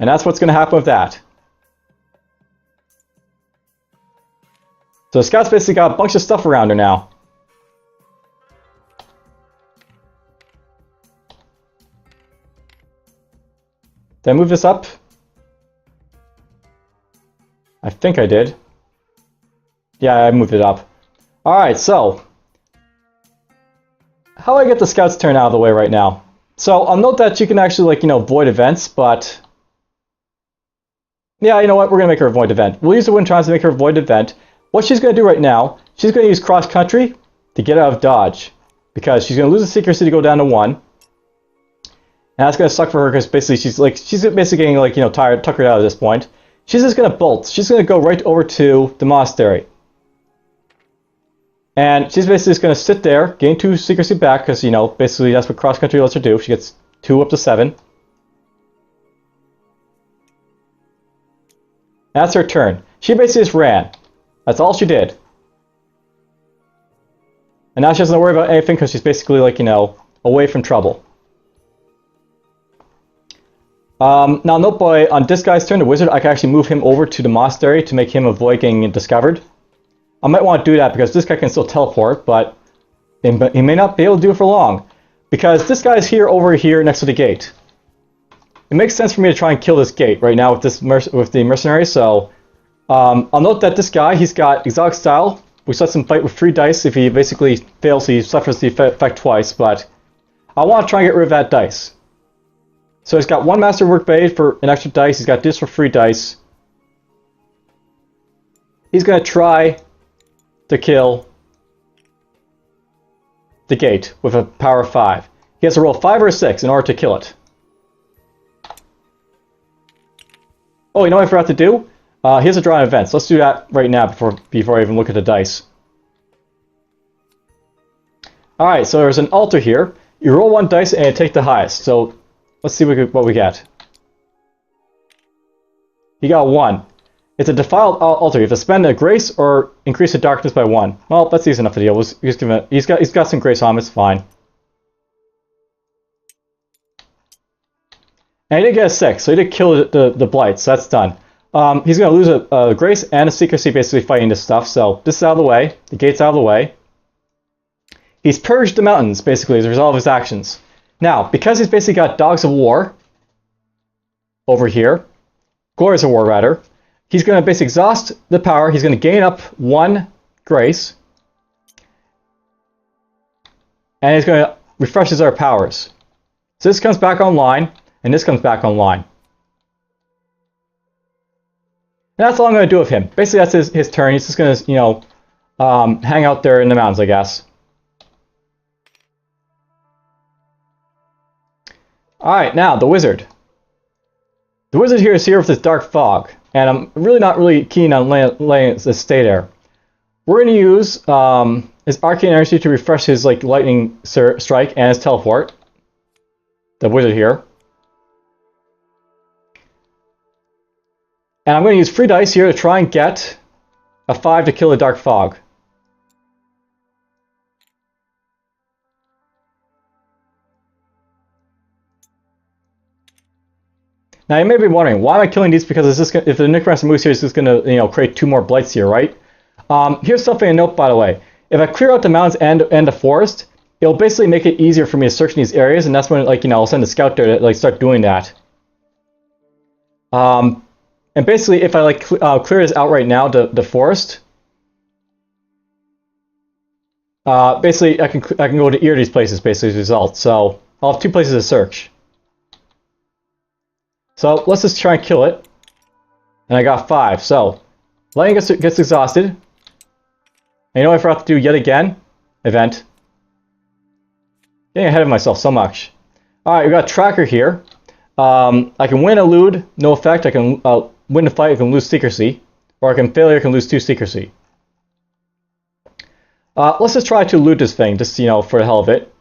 And that's what's going to happen with that. So the scout's basically got a bunch of stuff around her now. Did I move this up? I think I did. Yeah, I moved it up. Alright, so how do I get the scout's turn out of the way right now? So I'll note that you can actually, like, void events, but yeah, you know what? We're going to make her a void event. We'll use the wind chimes to make her a void event. What she's going to do right now, she's going to use cross country to get out of dodge, because she's going to lose the secrecy to go down to 1. And that's going to suck for her, because basically she's basically getting, like, tired, tuckered out at this point. She's just going to bolt. She's going to go right over to the monastery. And she's basically just going to sit there, gain 2 secrecy back, because, basically that's what cross country lets her do. She gets 2 up to 7. That's her turn. She basically just ran. That's all she did. And now she doesn't worry about anything because she's basically, like, away from trouble. Now, note on this guy's turn, the wizard, I can actually move him over to the monastery to make him avoid getting discovered. I might want to do that because this guy can still teleport, but he may not be able to do it for long. Because this guy's over here next to the gate. It makes sense for me to try and kill this gate right now with the mercenary, so I'll note that this guy, he's got exotic style, which lets him fight with 3 dice. If he basically fails, he suffers the effect twice, but I want to try and get rid of that dice. So he's got 1 master workblade for an extra dice, he's got this for 3 dice. He's going to try to kill the gate with a power of 5. He has to roll 5 or 6 in order to kill it. Oh, you know what I forgot to do? Here's a draw events. Let's do that right now before I even look at the dice. Alright, so there's an altar here. You roll 1 dice and you take the highest. So let's see what we get. You got 1. It's a defiled altar. You have to spend a grace or increase the darkness by 1. Well, that's easy enough to deal with. He's got some grace on him. It's fine. And he did get a 6, so he did kill the blight, so that's done. He's going to lose a grace and a secrecy basically fighting this stuff, so this is out of the way. The gate's out of the way. He's purged the mountains, basically, as a result of his actions. Now, because he's basically got Dogs of War over here, Glories of War, rather, he's going to basically exhaust the power. He's going to gain up 1 grace. And he's going to refresh his other powers. So this comes back online. And this comes back online. And that's all I'm going to do with him. Basically, that's his turn. He's just going to, hang out there in the mountains, I guess. Alright, now, the wizard. The wizard here is here with this dark fog. And I'm really not keen on letting it stay there. We're going to use his arcane energy to refresh his lightning strike and his teleport. The wizard here. And I'm going to use 3 dice here to try and get a 5 to kill the dark fog. Now you may be wondering, why am I killing these? Because if the Necromancer moves here, it's just going to create 2 more blights here, right? Here's something to note, by the way. If I clear out the mountains and the forest, it'll basically make it easier for me to search in these areas, and that's when I'll send a scout there to start doing that. And basically, if I clear this out right now, the forest, basically I can go to either of these places basically as a result. So I'll have 2 places to search. So let's just try and kill it. And I got 5. So lightning gets exhausted. And you know what I forgot to do yet again? Event. Getting ahead of myself so much. Alright, we got Tracker here. I can win, elude, no effect. I can win the fight, I can lose secrecy. Or I can failure, I can lose 2 secrecy. Let's just try to elude this thing, just, for the hell of it.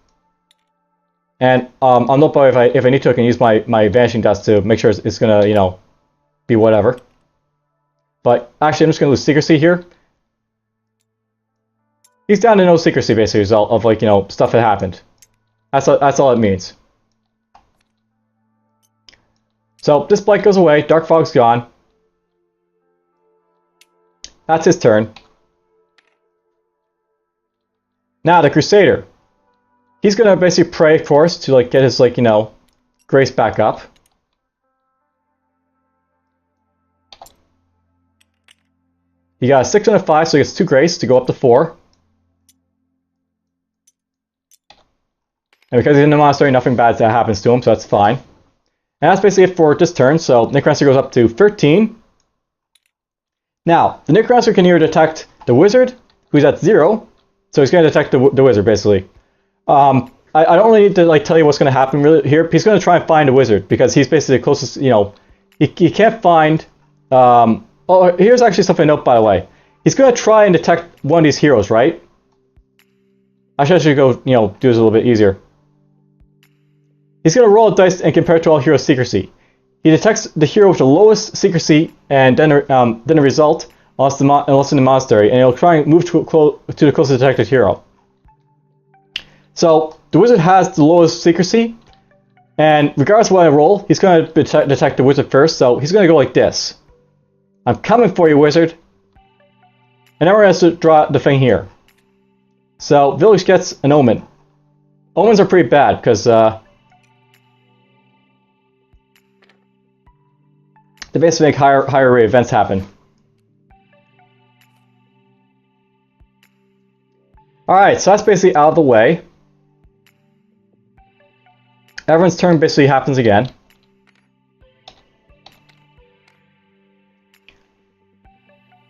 And I'll note if I need to, I can use my vanishing dust to make sure it's gonna, be whatever. But actually, I'm just gonna lose secrecy here. He's down to no secrecy, basically, as a result of, stuff that happened. That's all it means. So this blight goes away, Dark Fog's gone. That's his turn. Now the Crusader. He's gonna basically pray, of course, to like get his like, you know, grace back up. He got a 6 and a 5, so he gets 2 grace to go up to 4. And because he's in the monastery, nothing bad that happens to him, so that's fine. And that's basically it for this turn, so Necromancer goes up to 13. Now, the Necromancer can either detect the Wizard, who's at 0, so he's going to detect the Wizard, basically. I don't really need to like tell you what's going to happen really here. He's going to try and find a Wizard, because he's basically the closest, you know, he can't find... oh, here's actually something to note, by the way. He's going to try and detect one of these heroes, right? Actually, I should go, you know, do this a little bit easier. He's going to roll a dice and compare it to all heroes' secrecy. He detects the hero with the lowest secrecy and then a result, unless in the monastery, and he'll try and move to the closest detected hero. So, the Wizard has the lowest secrecy, and regardless of what I roll, he's going to detect the Wizard first, so he's going to go like this. I'm coming for you, Wizard. And then we're going to draw the thing here. So, Village gets an Omen. Omens are pretty bad, because they basically make higher rate events happen. Alright, so that's basically out of the way. Everyone's turn basically happens again.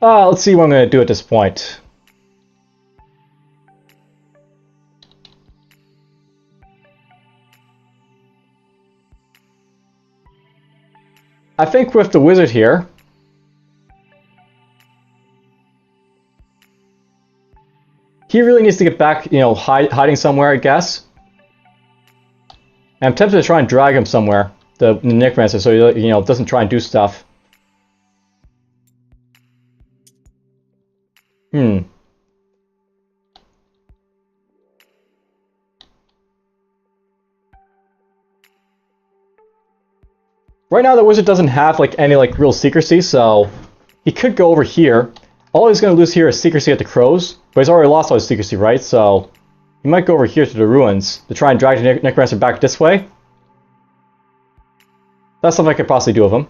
Let's see what I'm going to do at this point. I think with the Wizard here, he really needs to get back, you know, hiding somewhere, I guess. And I'm tempted to try and drag him somewhere, the Necromancer, so he, you know, doesn't try and do stuff. Right now the Wizard doesn't have like any like real secrecy, so he could go over here. All he's going to lose here is secrecy at the Crows, but he's already lost all his secrecy, right? So he might go over here to the ruins to try and drag the Necromancer back this way. That's something I could possibly do with him.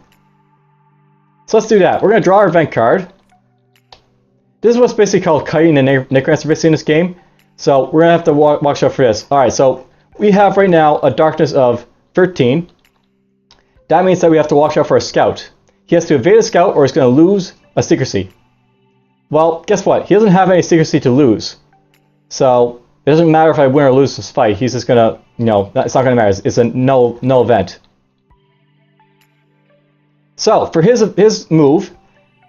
So let's do that. We're going to draw our event card. This is what's basically called kiting the Necromancer basically in this game. So we're going to have to watch out for this. Alright, so we have right now a darkness of 13. That means that we have to watch out for a scout. He has to evade a scout or he's going to lose a secrecy. Well, guess what? He doesn't have any secrecy to lose. So it doesn't matter if I win or lose this fight. He's just going to, you know, it's not going to matter. It's a no event. So for his move,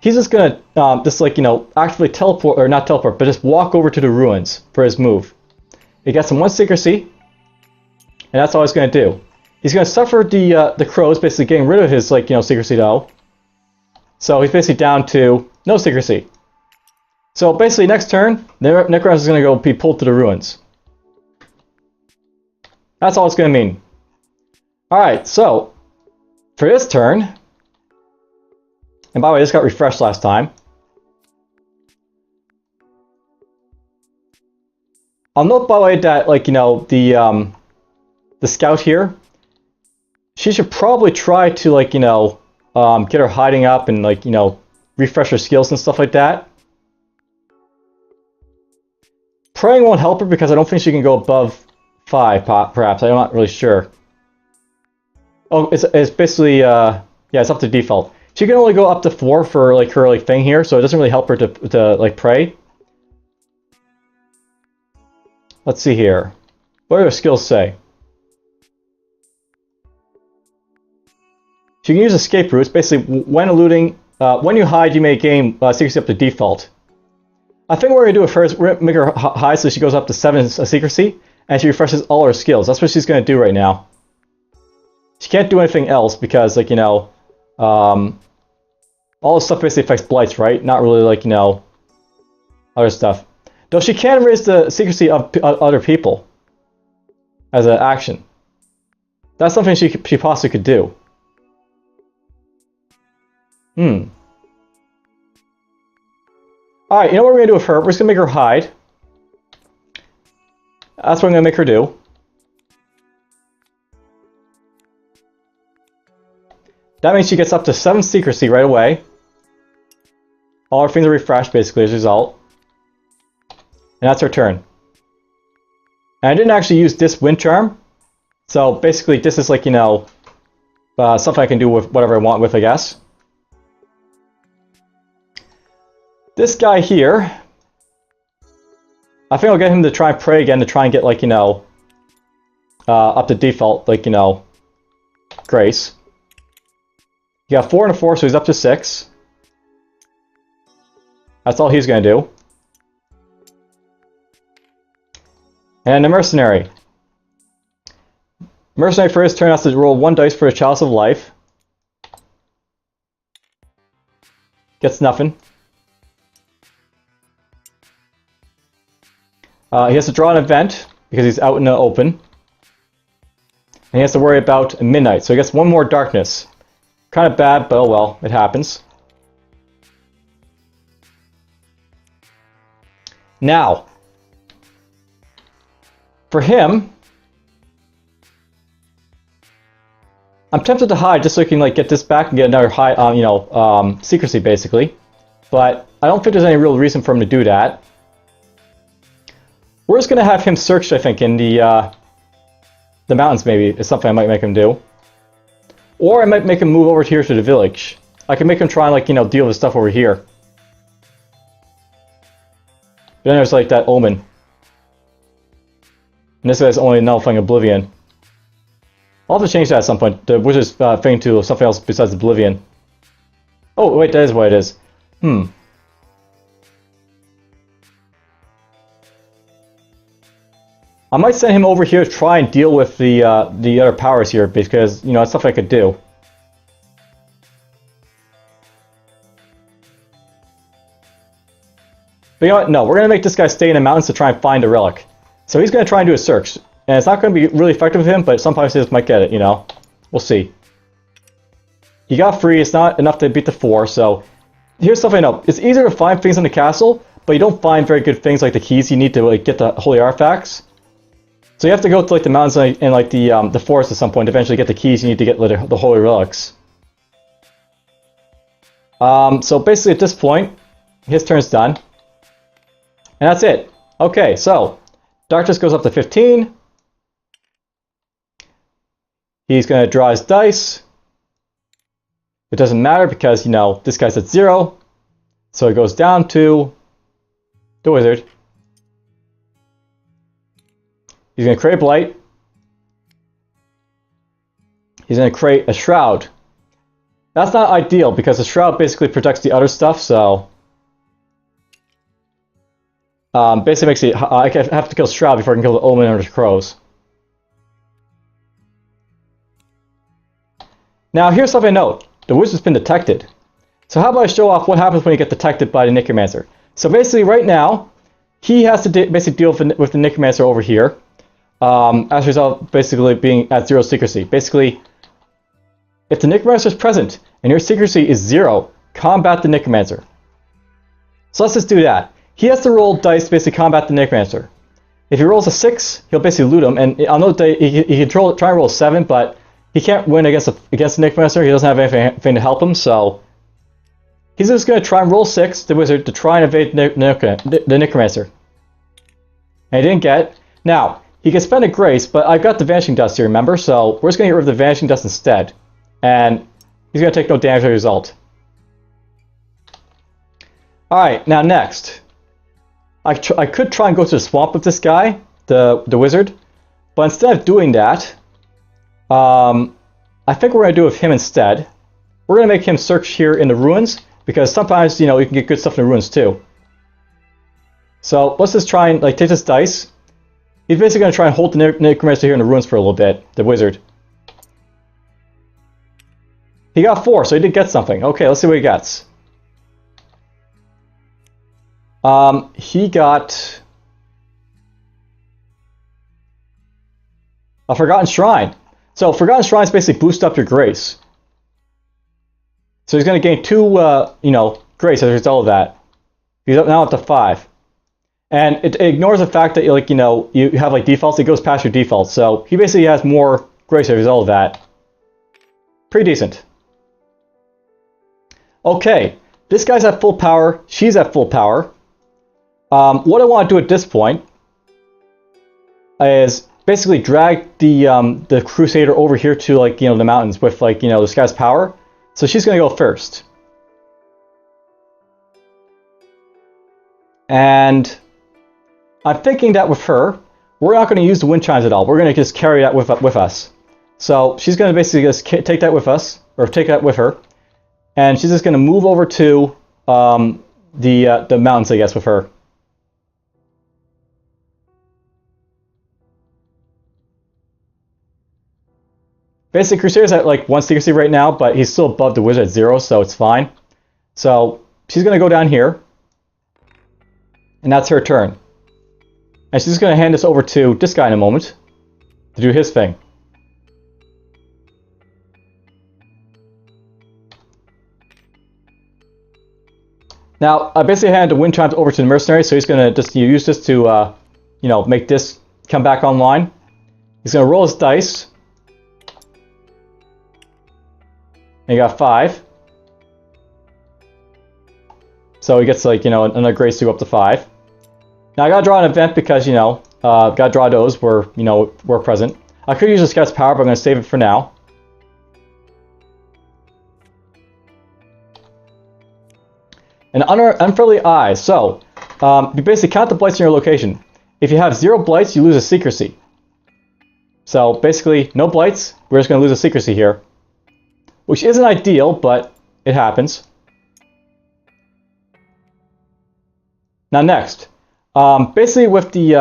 he's just going to just like, you know, actively teleport, or not teleport, but just walk over to the ruins for his move. He gets him 1 secrecy, and that's all he's going to do. He's going to suffer the Crows, basically getting rid of his, like, you know, secrecy though. So he's basically down to no secrecy. So basically next turn, Necromancer is going to go be pulled to the ruins. That's all it's going to mean. Alright, so for this turn, and by the way, this got refreshed last time. I'll note, by the way, that, like, you know, the scout here, she should probably try to, like, you know, get her hiding up and, like, you know, refresh her skills and stuff like that. Praying won't help her because I don't think she can go above 5, perhaps. I'm not really sure. Oh, it's basically, yeah, it's up to default. She can only go up to 4 for, like, her, like, thing here, so it doesn't really help her to like, pray. Let's see here. What do her skills say? She can use escape routes. Basically, when eluding, when you hide, you may gain secrecy up to default. I think what we're going to do with her is we're going to make her hide so she goes up to 7 secrecy, and she refreshes all her skills. That's what she's going to do right now. She can't do anything else because, like, you know, all this stuff basically affects blights, right? Not really, like, you know, other stuff. Though she can raise the secrecy of other people as an action. That's something she possibly could do. Alright, you know what we're going to do with her? We're just going to make her hide. That's what I'm going to make her do. That means she gets up to 7 secrecy right away. All her things are refreshed, basically, as a result. And that's her turn. And I didn't actually use this wind charm. So basically, this is like, you know, something I can do with whatever I want with, I guess. This guy here, I think I'll get him to try and pray again to try and get, like, you know, up to default, like, you know, grace. He got 4 and a 4, so he's up to 6. That's all he's going to do. And the mercenary. Mercenary for his turn has to roll 1 dice for a Chalice of Life. Gets nothing. He has to draw an event because he's out in the open. And he has to worry about midnight, so he gets 1 more darkness. Kind of bad, but oh well, it happens. Now, for him, I'm tempted to hide just so I can like get this back and get another high, secrecy basically. But I don't think there's any real reason for him to do that. We're just gonna have him searched, I think, in the mountains. Maybe is something I might make him do. Or I might make him move over here to the village. I can make him try and, like, you know, deal with stuff over here. But then there's, like, that omen. And this guy's only nullifying Oblivion. I'll have to change that at some point. The wizard's thing to something else besides Oblivion. Oh, wait, that is what it is. I might send him over here to try and deal with the other powers here, because, you know, it's stuff I could do. But you know what? No, we're going to make this guy stay in the mountains to try and find a relic. So he's going to try and do a search. And it's not going to be really effective with him, but sometimes he just might get it, you know. We'll see. He got 3, it's not enough to beat the 4, so... Here's stuff I know. It's easier to find things in the castle, but you don't find very good things like the keys you need to, like, get the holy artifacts. So you have to go to, like, the mountains and like the forest at some point to eventually get the keys you need to get the holy relics. So basically at this point, his turn's done. And that's it. Okay, so darkness goes up to 15. He's going to draw his dice. It doesn't matter because, you know, this guy's at 0. So it goes down to the wizard. He's going to create Blight. He's going to create a Shroud. That's not ideal because the Shroud basically protects the other stuff, so... basically makes it... I have to kill Shroud before I can kill the Omen or the Crows. Now, here's something to note. The wizard's been detected. So how about I show off what happens when you get detected by the Necromancer? So basically, right now, he has to basically deal with the Necromancer over here. As a result, basically being at 0 secrecy. Basically, if the Necromancer is present and your secrecy is 0, combat the Necromancer. So let's just do that. He has to roll dice to basically combat the Necromancer. If he rolls a 6, he'll basically loot him. And on those days, he can try and roll a 7, but he can't win against the Necromancer. He doesn't have anything to help him, so he's just going to try and roll 6, the wizard, to try and evade the Necromancer. And he didn't get it. Now, he can spend a grace, but I've got the Vanishing Dust here, remember? So we're just going to get rid of the Vanishing Dust instead. And he's going to take no damage as a result. Alright, now next. I could try and go to the swamp with this guy, the wizard. But instead of doing that, I think we're going to do it with him instead. We're going to make him search here in the ruins, because sometimes, you know, you can get good stuff in the ruins too. So let's just try and, like, take this dice. He's basically going to try and hold the Necromancer here in the ruins for a little bit, the wizard. He got 4, so he did get something. Okay, let's see what he gets. He got a Forgotten Shrine. So Forgotten Shrines basically boost up your grace. So he's going to gain 2, you know, grace as a result of that. He's up now up to 5. And it ignores the fact that, like, you know, you have like defaults. It goes past your defaults. So he basically has more grace as a result of that. Pretty decent. Okay, this guy's at full power. She's at full power. What I want to do at this point is basically drag the Crusader over here to, like, you know, the mountains with, like, you know, this guy's power. So she's going to go first. And I'm thinking that with her, we're not going to use the wind chimes at all. We're going to just carry that with us. So she's going to basically just take that with us, or take that with her. And she's just going to move over to the mountains, I guess, with her. Basically, Crusader's at like 1 secrecy right now, but he's still above the Wizard at 0, so it's fine. So she's going to go down here. And that's her turn. And she's going to hand this over to this guy in a moment to do his thing. Now, I basically handed the wind chimes over to the mercenary, so he's going to just use this to, you know, make this come back online. He's going to roll his dice. And he got 5. So he gets, like, you know, another grace to go up to 5. Now I gotta draw an event because, you know, gotta draw those where, you know, we're present. I could use this guy's power, but I'm gonna save it for now. An unfriendly eye. So, you basically count the blights in your location. If you have 0 blights, you lose a secrecy. So basically, no blights. We're just gonna lose a secrecy here, which isn't ideal, but it happens. Now next, basically with the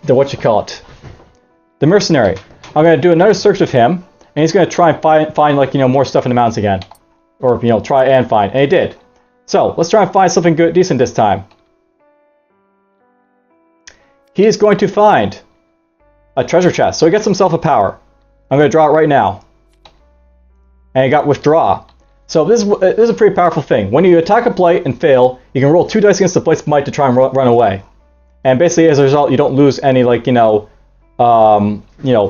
what you call it, the mercenary, I'm gonna do another search of him, and he's gonna try and find like, you know, more stuff in the mountains again, or, you know, try and find, and he did. So let's try and find something good, decent this time. He is going to find a treasure chest, so he gets himself a power. I'm gonna draw it right now, and he got withdraw. So this is a pretty powerful thing. When you attack a blight and fail, you can roll 2 dice against the blight's might to try and run away. And basically, as a result, you don't lose any, like, you know,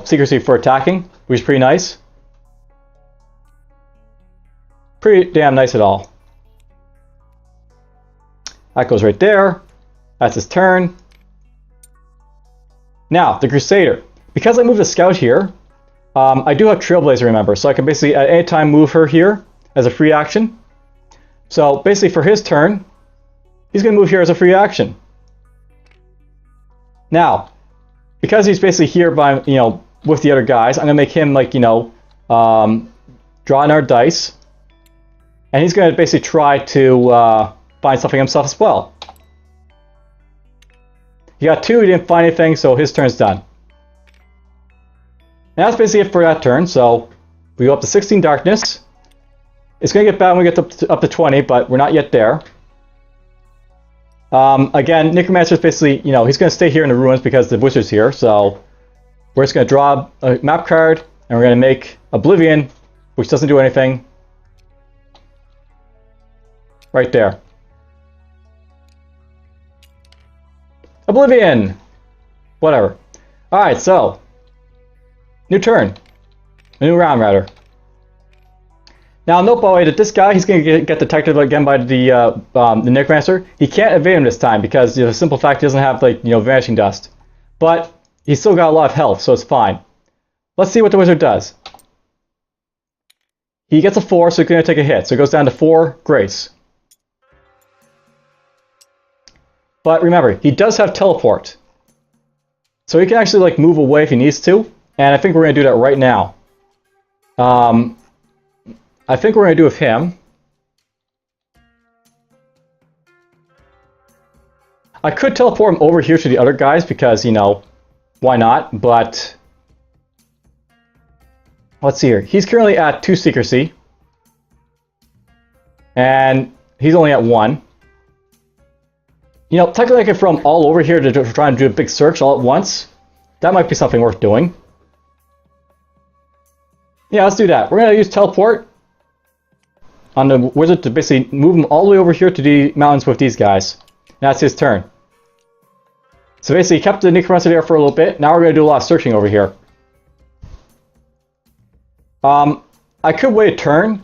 secrecy for attacking, which is pretty nice. Pretty damn nice at all. That goes right there. That's his turn. Now, the Crusader. Because I moved the Scout here, I do have Trailblazer, remember, so I can basically at any time move her here as a free action. So basically for his turn, he's going to move here as a free action. Now, because he's basically here by, you know, with the other guys, I'm going to make him, like, you know, draw another dice. And he's going to basically try to find something himself as well. He got 2, he didn't find anything, so his turn's done. And that's basically it for that turn. So we go up to 16 darkness. It's going to get bad when we get up to 20, but we're not yet there. Again, Necromancer's basically, you know, he's going to stay here in the ruins because the wizard's here. So we're just going to draw a map card, and we're going to make Oblivion, which doesn't do anything. Right there. Oblivion! Whatever. Alright, so. New turn. A new round, rather. Now, note, by the way, that this guy, he's going to get detected again by the Necromancer. He can't evade him this time because, you know, the simple fact he doesn't have, like, you know, Vanishing Dust. But he's still got a lot of health, so it's fine. Let's see what the wizard does. He gets a 4, so he's going to take a hit. So it goes down to 4 grace. But remember, he does have teleport. So he can actually, like, move away if he needs to. And I think we're going to do that right now. I think we're going to do with him. I could teleport him over here to the other guys because, you know, why not? But let's see here. He's currently at 2 secrecy. And he's only at 1. You know, technically I could throw him all over here to try and do a big search all at once. That might be something worth doing. Yeah, let's do that. We're going to use teleport. on the wizard to basically move him all the way over here to the mountains with these guys. That's his turn. So basically, he kept the necromancer there for a little bit. Now we're going to do a lot of searching over here. I could wait a turn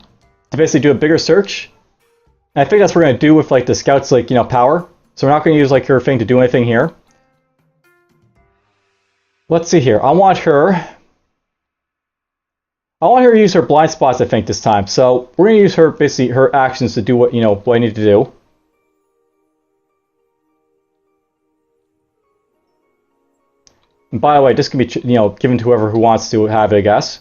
to basically do a bigger search. And I think that's what we're going to do with like the scout's like, you know, power. So we're not going to use like her thing to do anything here. Let's see here. I want her to use her blind spots, I think, this time. So we're going to use her, basically, her actions to do what, you know, what I need to do. And by the way, this can be, you know, given to whoever who wants to have it, I guess.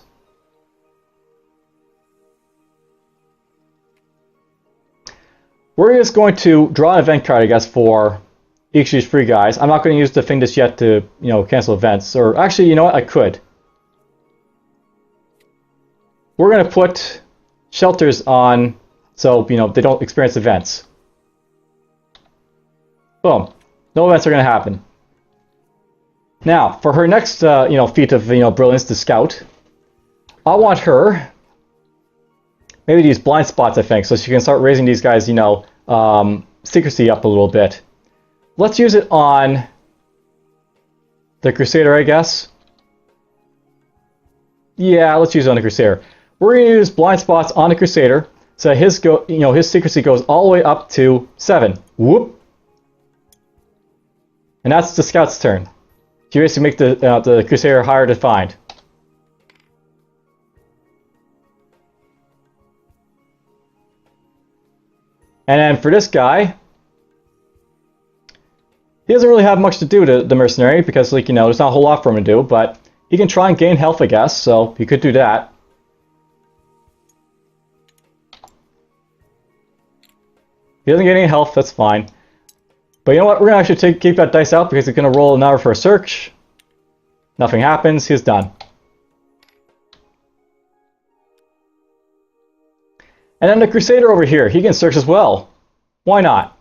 We're just going to draw an event card, I guess, for each of these three guys. I'm not going to use the thing just yet to, you know, cancel events. Or actually, you know what? I could. We're going to put shelters on so, you know, they don't experience events. Boom. No events are going to happen. Now, for her next, you know, feat of, you know, brilliance, the scout, I want her maybe to use blind spots, I think, so she can start raising these guys, you know, secrecy up a little bit. Let's use it on the Crusader, I guess. Yeah, let's use it on the Crusader. We're going to use blind spots on the Crusader so that his secrecy goes all the way up to 7. Whoop! And that's the scout's turn. You basically make the Crusader harder to find. And then for this guy, he doesn't really have much to do to the mercenary because, like, you know, there's not a whole lot for him to do, but he can try and gain health, I guess, so he could do that. He doesn't get any health, that's fine. But you know what, we're going to actually keep that dice out because he's going to roll another for a search. Nothing happens, he's done. And then the Crusader over here, he can search as well. Why not?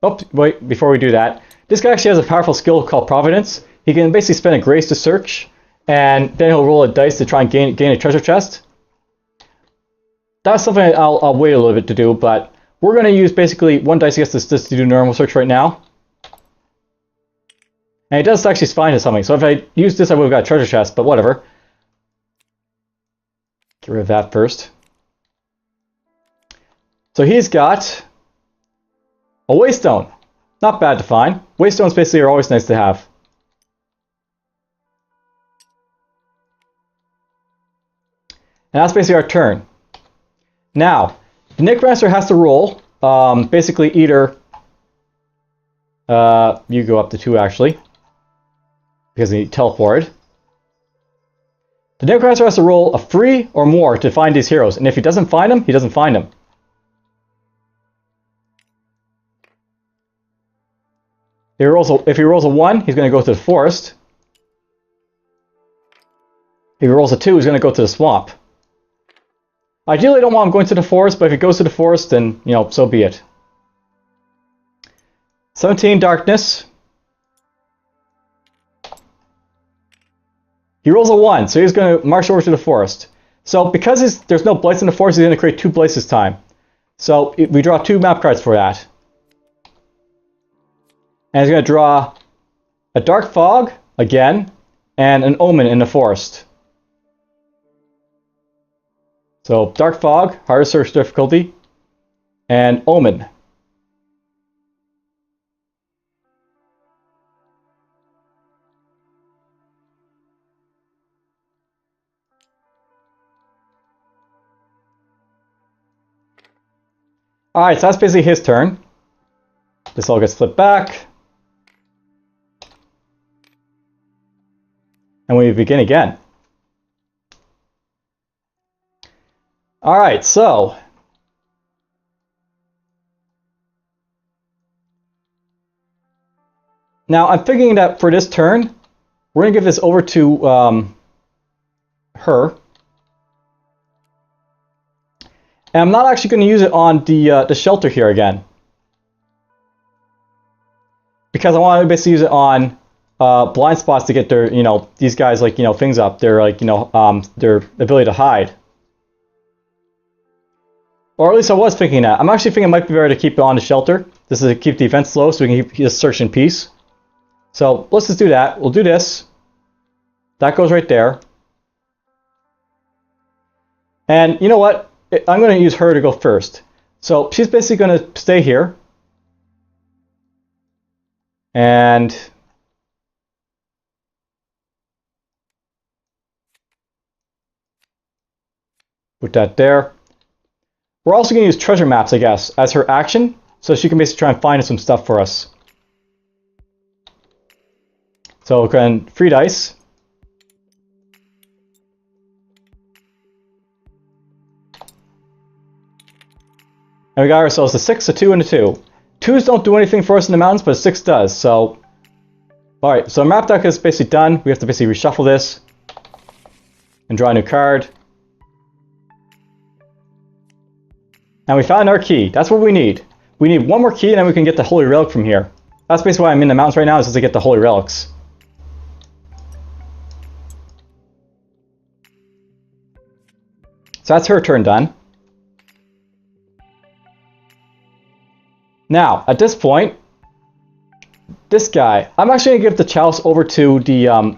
Oh, wait, before we do that, this guy actually has a powerful skill called Providence. He can basically spend a grace to search, and then he'll roll a dice to try and gain a treasure chest. That's something I'll wait a little bit to do, but we're going to use basically one dice against this to do normal search right now. And it does actually find us something, so if I use this I would have got a treasure chest, but whatever. Get rid of that first. So he's got a waystone. Not bad to find. Waystones basically are always nice to have. And that's basically our turn. Now, the necromancer has to roll. Basically either... you go up to 2 actually. Because he teleported. The necromancer has to roll a 3 or more to find these heroes. And if he doesn't find them, he doesn't find them. If he rolls a 1, he's going to go to the forest. If he rolls a 2, he's going to go to the swamp. Ideally, I don't want him going to the forest, but if he goes to the forest, then, you know, so be it. 17 darkness. He rolls a 1, so he's going to march over to the forest. So because there's no blights in the forest, he's going to create 2 blights this time. So we draw 2 map cards for that. And he's going to draw a Dark Fog, again, and an Omen in the forest. So, Dark Fog, hard search difficulty, and Omen. Alright, so that's basically his turn. This all gets flipped back. And we begin again. Alright, so now I'm thinking that for this turn, we're going to give this over to her. And I'm not actually going to use it on the shelter here again. Because I want to basically use it on blind spots to get their, you know, these guys, like, you know, things up. Their, like, you know, their ability to hide. Or at least I was thinking that. I'm actually thinking it might be better to keep it on the shelter. This is to keep the events low so we can keep this search in peace. So let's just do that. We'll do this. That goes right there. And you know what? I'm going to use her to go first. So she's basically going to stay here. And put that there. We're also going to use treasure maps, I guess, as her action. So she can basically try and find some stuff for us. So we're going to 3 dice. And we got ourselves a 6, a 2, and a 2. 2s don't do anything for us in the mountains, but a 6 does. So, alright, so our map deck is basically done. We have to basically reshuffle this and draw a new card. And we found our key. That's what we need. We need one more key and then we can get the Holy Relic from here. That's basically why I'm in the mountains right now, is just to get the Holy Relics. So that's her turn done. Now, at this point, this guy, I'm actually going to give the chalice over to the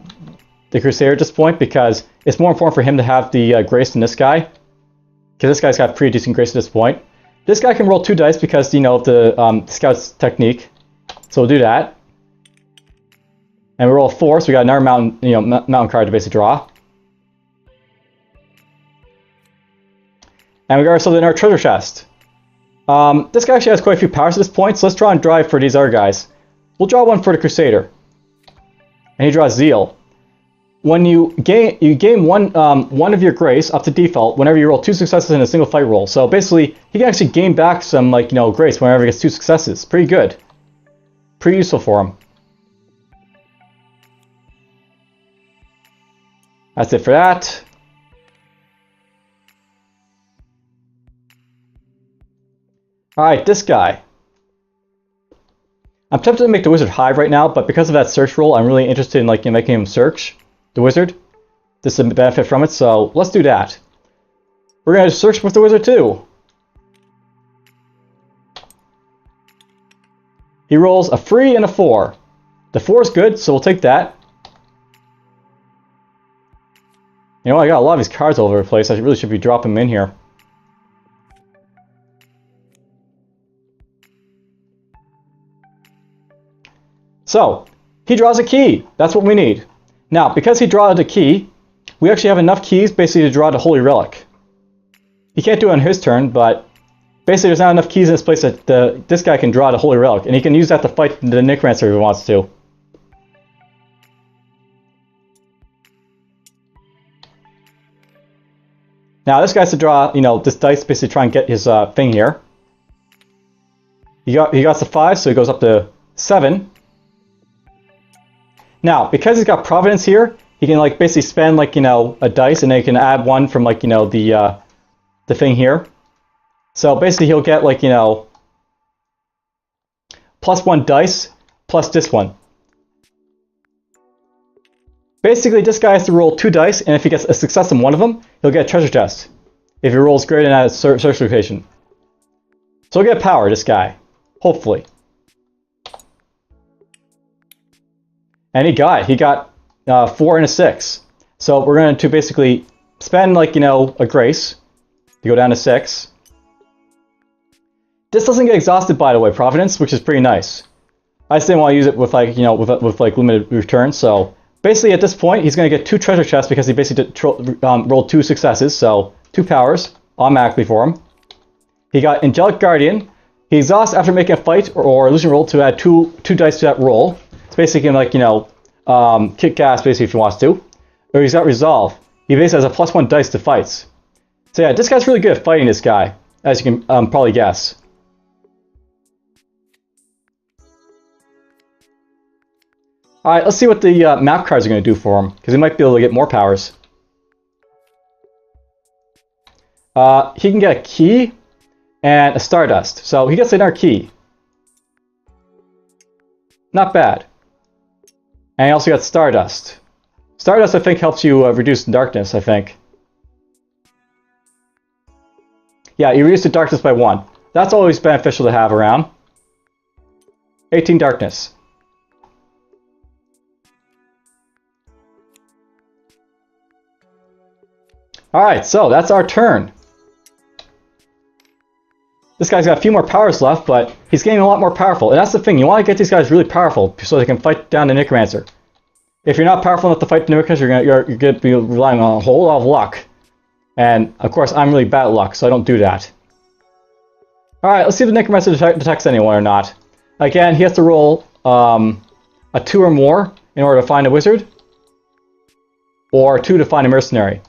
Crusader at this point because it's more important for him to have the grace than this guy. Because this guy's got pretty decent grace at this point. This guy can roll 2 dice because, you know, of the scout's technique. So we'll do that. And we roll a 4, so we got another mountain card to basically draw. And we got ourselves in our treasure chest. This guy actually has quite a few powers at this point, so let's draw and drive for these other guys. We'll draw one for the Crusader. And he draws Zeal. When you gain one of your grace up to default whenever you roll 2 successes in a single fight roll. So basically, he can actually gain back some grace whenever he gets 2 successes. Pretty good. Pretty useful for him. That's it for that. Alright, this guy. I'm tempted to make the wizard hive right now, but because of that search roll, I'm really interested in making him search the wizard. This is a benefit from it, so let's do that. We're going to search with the wizard too. He rolls a 3 and a 4. The 4 is good, so we'll take that. You know, I got a lot of these cards all over the place. I really should be dropping them in here. So, he draws a key. That's what we need. Now, because he draws a key, we actually have enough keys basically to draw the Holy Relic. He can't do it on his turn, but basically there's not enough keys in this place that this guy can draw the Holy Relic, and he can use that to fight the Necromancer if he wants to. Now, this guy has to draw, this dice basically to try and get his thing here. He got the 5, so he goes up to 7. Now, because he's got Providence here, he can basically spend a dice, and then he can add 1 from the thing here. So basically he'll get plus 1 dice plus this one. Basically this guy has to roll 2 dice, and if he gets a success in one of them, he'll get a treasure chest. If he rolls greater than that search location. So he'll get power, this guy. Hopefully. And he got 4 and a 6. So we're going to basically spend a grace to go down to 6. This doesn't get exhausted, by the way, Providence, which is pretty nice. I just didn't want to use it with with limited returns. So basically at this point he's going to get 2 treasure chests because he basically rolled 2 successes, so 2 powers automatically for him. He got Angelic Guardian. He exhausts after making a fight or illusion roll to add 2 dice to that roll. It's basically kick gas basically if he wants to. Or he's got Resolve. He basically has a +1 dice to fights. So yeah, this guy's really good at fighting this guy, as you can probably guess. Alright, let's see what the map cards are going to do for him, because he might be able to get more powers. He can get a key and a Stardust, so he gets another key. Not bad. And he also got Stardust. Stardust, I think, helps you reduce darkness, I think. Yeah, you reduce the darkness by 1. That's always beneficial to have around. 18 darkness. Alright, so that's our turn. This guy's got a few more powers left, but he's getting a lot more powerful. And that's the thing, you want to get these guys really powerful so they can fight down the Necromancer. If you're not powerful enough to fight the Necromancer, you're going to be relying on a whole lot of luck. And, of course, I'm really bad at luck, so I don't do that. Alright, let's see if the Necromancer detects anyone or not. Again, he has to roll a 2 or more in order to find a wizard. Or 2 to find a mercenary.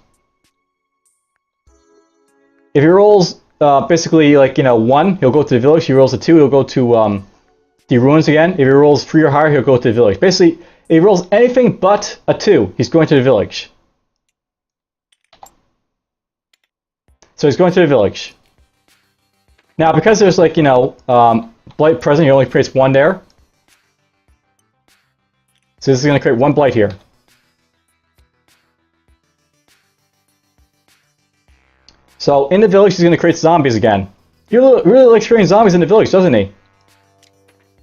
If he rolls basically like, 1, he'll go to the village. If he rolls a 2, he'll go to the ruins again. If he rolls 3 or higher, he'll go to the village. Basically, if he rolls anything but a 2, he's going to the village. So he's going to the village. Now, because there's like, blight present, he only creates 1 there. So this is going to create 1 blight here. So in the village, he's going to create zombies again. He really likes creating zombies in the village, doesn't he?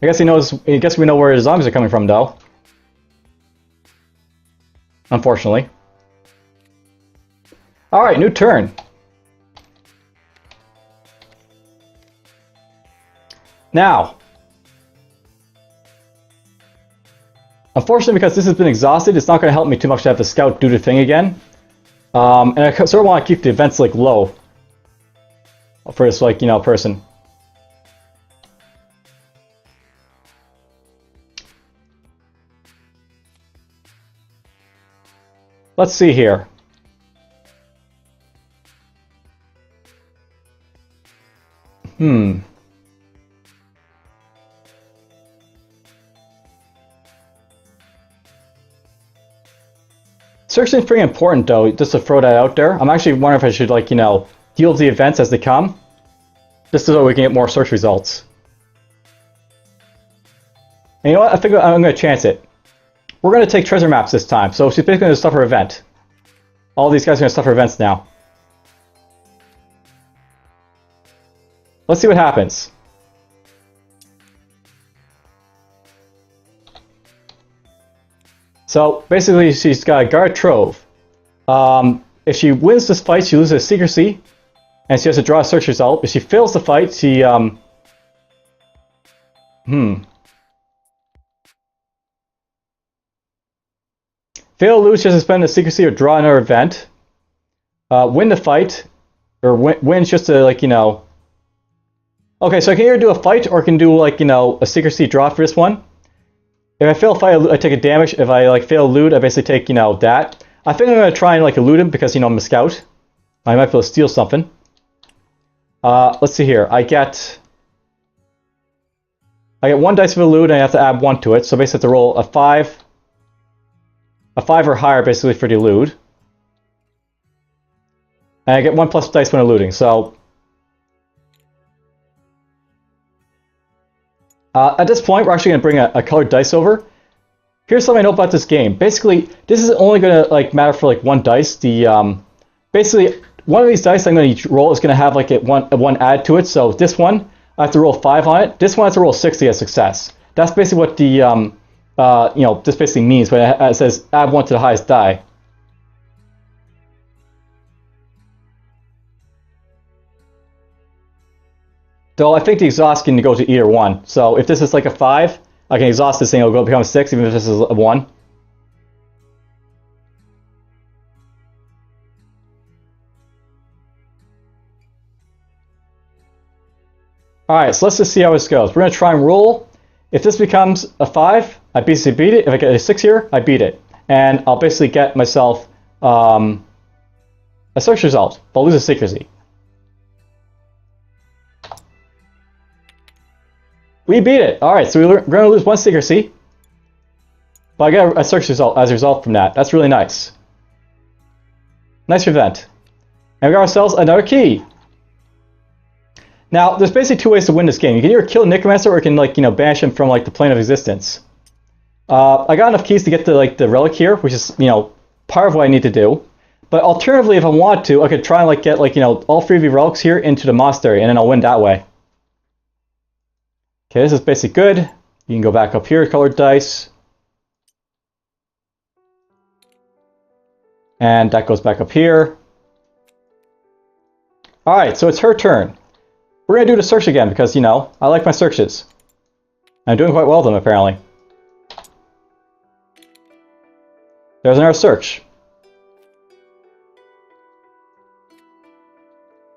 I guess he knows. I guess we know where the zombies are coming from, though. Unfortunately. All right, new turn. Now, unfortunately, because this has been exhausted, it's not going to help me too much to have the scout do the thing again. And I sort of want to keep the events like low for this person. Let's see here. Searching is pretty important, though, just to throw that out there. I'm actually wondering if I should, deal with the events as they come. Just so we can get more search results. And you know what? I think I'm going to chance it. We're going to take treasure maps this time, so she's basically going to suffer event. All these guys are going to suffer events now. Let's see what happens. So basically, she's got a guard trove. If she wins this fight, she loses secrecy, and she has to draw a search result. If she fails the fight, she fail to lose, she has to spend a secrecy or draw another event. Win the fight, or win just to Okay, so I can either do a fight or I can do a secrecy draw for this one. If I fail a fight, I take a damage. If I fail a loot, I basically take that. I think I'm gonna try and elude him because I'm a scout. I might be able to steal something. Let's see here. I get 1 dice for elude, and I have to add 1 to it. So basically, I have to roll a 5 or higher, basically for the elude. And I get 1 plus dice when eluding. So at this point, we're actually going to bring a colored dice over. Here's something I know about this game. Basically, this is only going to matter for 1 dice. Basically, one of these dice I'm going to roll is going to have one add to it. So this one, I have to roll 5 on it. This one I have to roll 60 as success. That's basically what the this basically means when it says add 1 to the highest die. Though I think the exhaust can go to either one. So if this is a 5, I can exhaust this thing, it'll become a 6, even if this is a 1. Alright, so let's just see how this goes. We're going to try and roll. If this becomes a 5, I basically beat it. If I get a 6 here, I beat it. And I'll basically get myself a search result, but I'll lose a secrecy. We beat it! Alright, so we're going to lose 1 secrecy. But I get a search result as a result from that. That's really nice. Nice event. And we got ourselves another key. Now, there's basically 2 ways to win this game. You can either kill Necromancer or you can, banish him from, the plane of existence. I got enough keys to get the relic here, which is, part of what I need to do. But alternatively, if I want to, I could try and like get like, you know, all 3 of the relics here into the monastery, and then I'll win that way. Okay, this is basically good. You can go back up here, colored dice. And that goes back up here. Alright, so it's her turn. We're going to do the search again because, you know, I like my searches. I'm doing quite well with them, apparently. There's another search.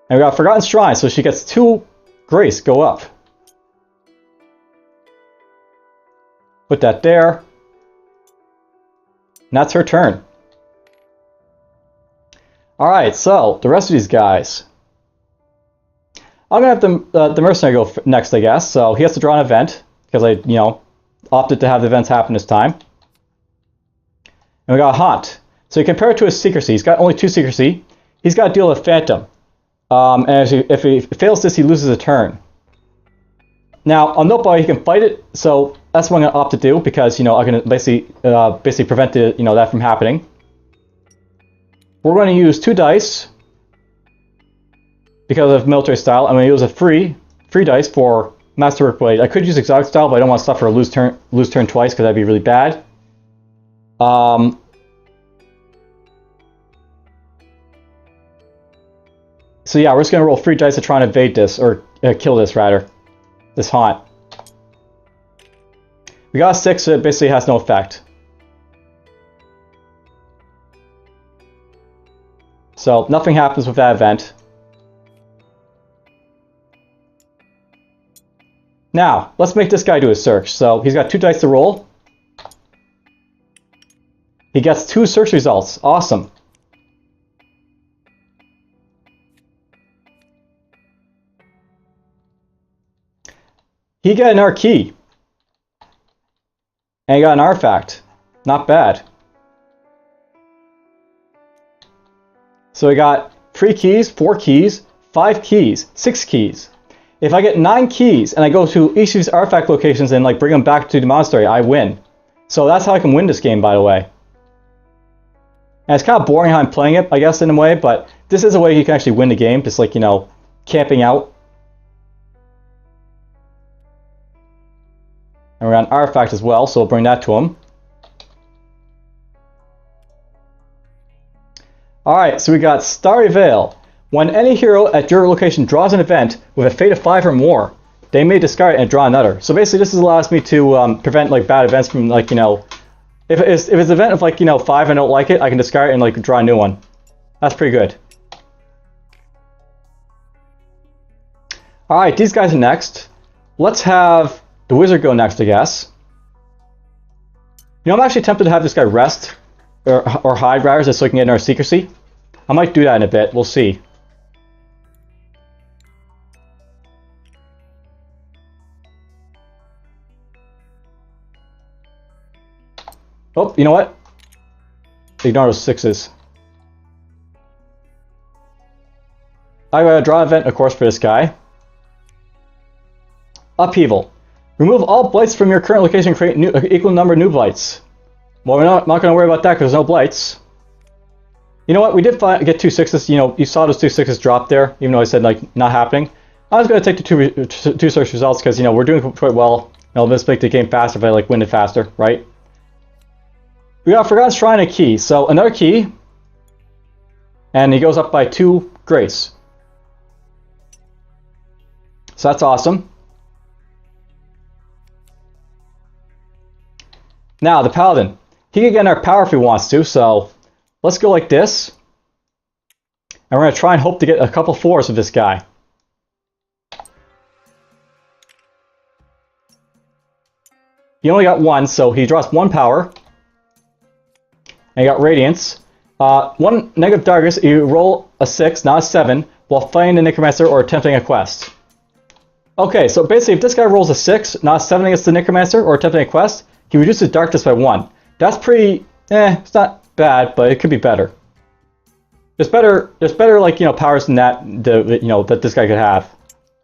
And we got Forgotten Shrine, so she gets 2 grace go up. Put that there. And that's her turn. Alright, so the rest of these guys. I'm going to have the mercenary go next, I guess. So he has to draw an event, because I, you know, opted to have the events happen this time. And we got a haunt. So you compare it to his secrecy. He's got only 2 secrecy. He's got to deal with phantom. And if he fails this, he loses a turn. Now, on Notebook, he can fight it, so that's what I'm going to opt to do, because, you know, I can basically prevent the, you know, that from happening. We're going to use 2 dice. Because of military style, I'm going to use a free dice for Masterwork Blade. I could use exotic style, but I don't want to suffer a lose turn twice, because that'd be really bad. So yeah, we're just going to roll 3 dice to try and evade this, or kill this rather. This haunt. We got a 6, so it basically has no effect. So nothing happens with that event. Now, let's make this guy do a search. So he's got 2 dice to roll. He gets 2 search results. Awesome. He got an R key. And he got an artifact. Not bad. So we got 3 keys, 4 keys, 5 keys, 6 keys. If I get 9 keys and I go to each of these artifact locations and like bring them back to the monastery, I win. So that's how I can win this game, by the way. And it's kind of boring how I'm playing it, I guess, in a way, but this is a way you can actually win the game, just like, you know, camping out. And we're on artifact as well, so we'll bring that to him. Alright, so we got Starry Veil. When any hero at your location draws an event with a fate of 5 or more, they may discard it and draw another. So basically this allows me to prevent like bad events from, like, you know, if it's an event of like, you know, 5 and I don't like it, I can discard it and like draw a new one. That's pretty good. Alright, these guys are next. Let's have the wizard go next, I guess. You know, I'm actually tempted to have this guy rest, or hide rather, just so he can get our secrecy. I might do that in a bit, we'll see. Oh, you know what? Ignore those 6s. I gotta draw an event, of course, for this guy. Upheaval. Remove all blights from your current location and create equal number of new blights. Well, we're not going to worry about that because there's no blights. You know what? We did get 2 6s. You know, you saw those 2 6s drop there, even though I said, like, not happening. I was going to take the two search results because, you know, we're doing quite well. It'll just make the game faster if I, like, win it faster, right? We got Forgotten Shrine and a key. So, another key. And he goes up by 2 grace. So that's awesome. Now, the Paladin. He can get our power if he wants to, so let's go like this. And we're going to try and hope to get a couple 4s of this guy. He only got 1, so he draws 1 power. And he got Radiance. 1 negative darkness, you roll a 6, not a 7, while fighting the Necromancer or attempting a quest. Okay, so basically if this guy rolls a 6, not a 7 against the Necromancer or attempting a quest, he reduces darkness by 1. That's pretty, it's not bad, but it could be better. There's better like, you know, powers than that, you know, that this guy could have.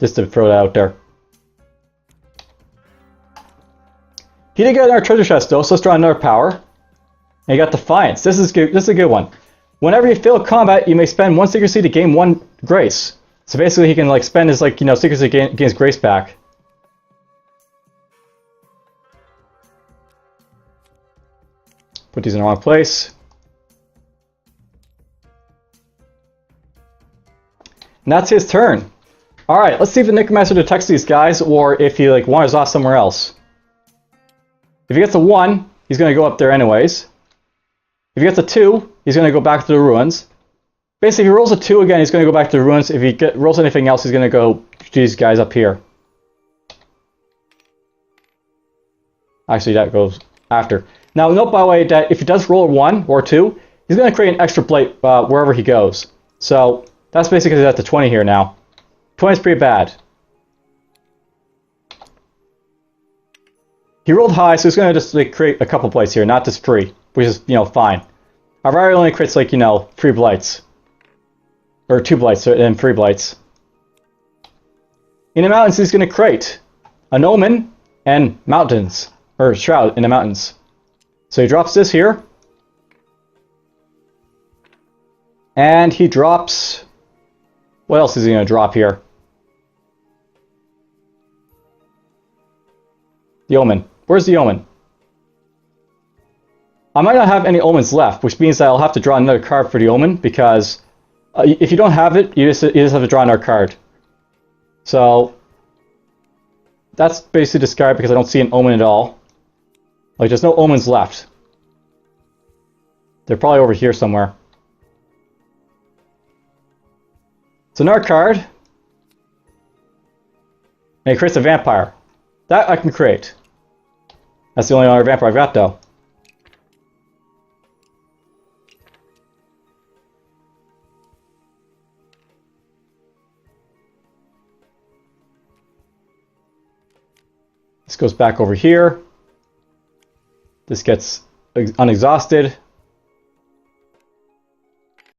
Just to throw that out there. He did get our treasure chest though, so let's draw another power. And he got Defiance. This is good. This is a good one. Whenever you fail combat, you may spend 1 secrecy to gain 1 grace. So basically he can like spend his like, you know, secrecy to gain his grace back. Put these in the wrong place. And that's his turn. Alright, let's see if the Necromancer detects these guys or if he like wanders off somewhere else. If he gets a 1, he's going to go up there anyways. If he gets a 2, he's going to go back to the ruins. Basically, if he rolls a 2 again, he's going to go back to the ruins. If he rolls anything else, he's going to go to these guys up here. Actually, that goes after. Now, note by the way that if he does roll a 1 or 2, he's going to create an extra plate wherever he goes. So, that's basically at the 20 here now. 20 is pretty bad. He rolled high, so he's going to just like, create a couple plates here, not just 3, which is, you know, fine. Our variety only creates like, you know, 3 blights. Or 2 blights and 3 blights. In the mountains, he's going to create an omen and mountains. Or shroud in the mountains. So he drops this here. And he drops... What else is he going to drop here? The omen. Where's the omen? I might not have any omens left, which means that I'll have to draw another card for the omen, because if you don't have it, you just have to draw another card. So, that's basically discarded because I don't see an omen at all. Like, there's no omens left. They're probably over here somewhere. So another card. And it creates a vampire. That I can create. That's the only other vampire I've got, though. This goes back over here. This gets unexhausted.